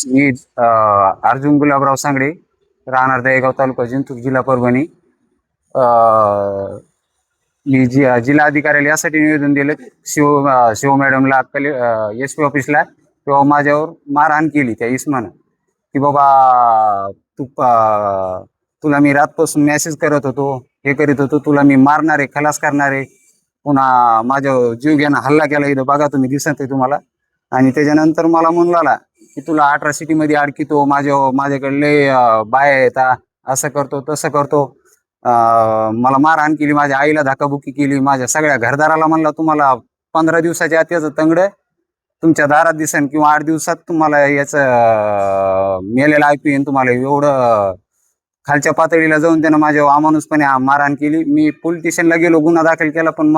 मी अर्जुन गुलाबराव सांगडे, राहणार दहेगाव, तालुका जिंतूर, जिल्हा परभणी. अ, मी जिल्हा अधिकाऱ्याला यासाठी निवेदन दिलं, शिव मॅडमला SP ऑफिसला, तेव्हा माझ्यावर मारहाण केली त्या इसमानं, की बाबा तुला मी रातपासून मेसेज करत होतो, हे करीत होतो, तुला मी मारणार आहे, खलास करणार आहे, पुन्हा माझ्या जीव घ्यानं हल्ला केला इथं, बघा तुम्ही, दिसत आहे तुम्हाला. आणि त्याच्यानंतर मला म्हणला की तुला अट्रॉसिटीमध्ये अडकितो, माझ्याकडे लय बाया येतात, असं करतो तसं करतो. मला मारहाण केली, माझ्या आईला धक्काबुक्की केली, माझ्या सगळ्या घरदाराला म्हणला तुम्हाला 15 दिवसाच्या आत याचं तंगड तुमच्या दारात दिसेल किंवा 8 दिवसात तुम्हाला याचं मेलेलं ऐकू येईन. तुम्हाला एवढं खालच्या पातळीला जाऊन त्यानं माझ्या अमानुषपणे मारहाण केली. मी पोलीस स्टेशनला गेलो, गुन्हा दाखल केला, पण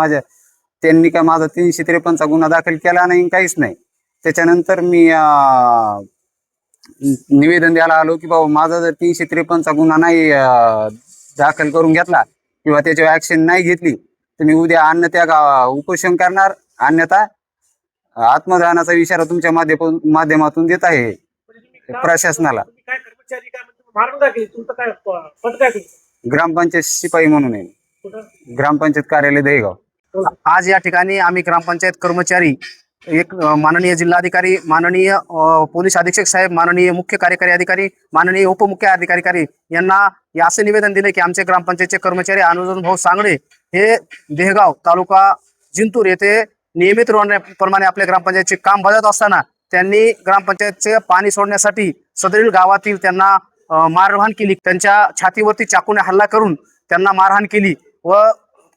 त्यांनी काय माझा 353चा गुन्हा दाखल केला नाही, काहीच नाही. त्याच्यानंतर मी निवेदन द्यायला आलो की बाबा माझा जर 353चा गुन्हा नाही दाखल करून घेतला किंवा त्याच्यावर ऍक्शन नाही घेतली तर मी उद्या अन्नत्याग उपोषण करणार, अन्यथा आत्मदहनाचा इशारा तुमच्या माध्यमातून देत आहे प्रशासनाला. ग्रामपंचायत शिपाई म्हणून आहे, ग्रामपंचायत कार्यालय दहेगाव. आज या ठिकाणी आम्ही ग्रामपंचायत कर्मचारी, एक माननीय जिल्हाधिकारी, माननीय पोलीस अधीक्षक साहेब, माननीय मुख्य कार्यकारी अधिकारी, माननीय उपमुख्य अधिकारी यांना असे निवेदन दिले की आमचे ग्रामपंचायतचे कर्मचारी अनुजन भाऊ सांगडे हे देहगाव, तालुका जिंतूर येथे नियमित प्रमाणे आपल्या ग्रामपंचायतचे काम बजावत असताना त्यांनी ग्रामपंचायतचे पाणी सोडण्यासाठी सदरील गावातील त्यांना मारहाण केली. त्यांच्या छातीवरती चाकूने हल्ला करून त्यांना मारहाण केली व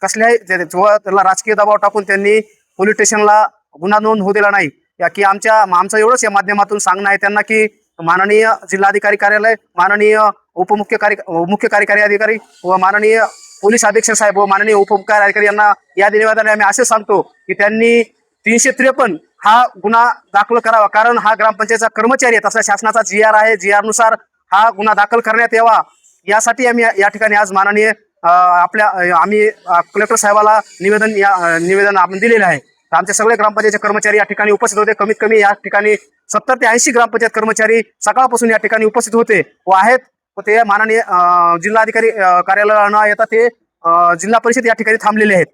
त्याला राजकीय दबाव टाकून त्यांनी पोलीस स्टेशनला गुन्हा नोंद होऊ दिला नाही. की आमचं एवढंच या माध्यमातून सांगणं आहे त्यांना की माननीय जिल्हाधिकारी कार्यालय, माननीय मुख्य कार्यकारी अधिकारी व माननीय पोलीस अधीक्षक साहेब व माननीय उपमुख्य अधिकारी यांना या निवेदनाने आम्ही असे सांगतो की त्यांनी 353 हा गुन्हा दाखल करावा, कारण हा ग्रामपंचायतचा कर्मचारी आहे. तसा शासनाचा GR आहे, GR नुसार हा गुन्हा दाखल करण्यात यावा, यासाठी आम्ही या ठिकाणी आज माननीय आम्ही कलेक्टर साहेबाला निवेदन आपण दिलेलं आहे. आमचे सगळे ग्रामपंचायतचे कर्मचारी या ठिकाणी उपस्थित होते. कमीत कमी या ठिकाणी 70 ते 80 ग्रामपंचायत कर्मचारी सकाळपासून या ठिकाणी उपस्थित होते व आहेत. ते माननीय जिल्हाधिकारी कार्यालयाला न येता ते जिल्हा परिषद या ठिकाणी थांबलेले आहेत.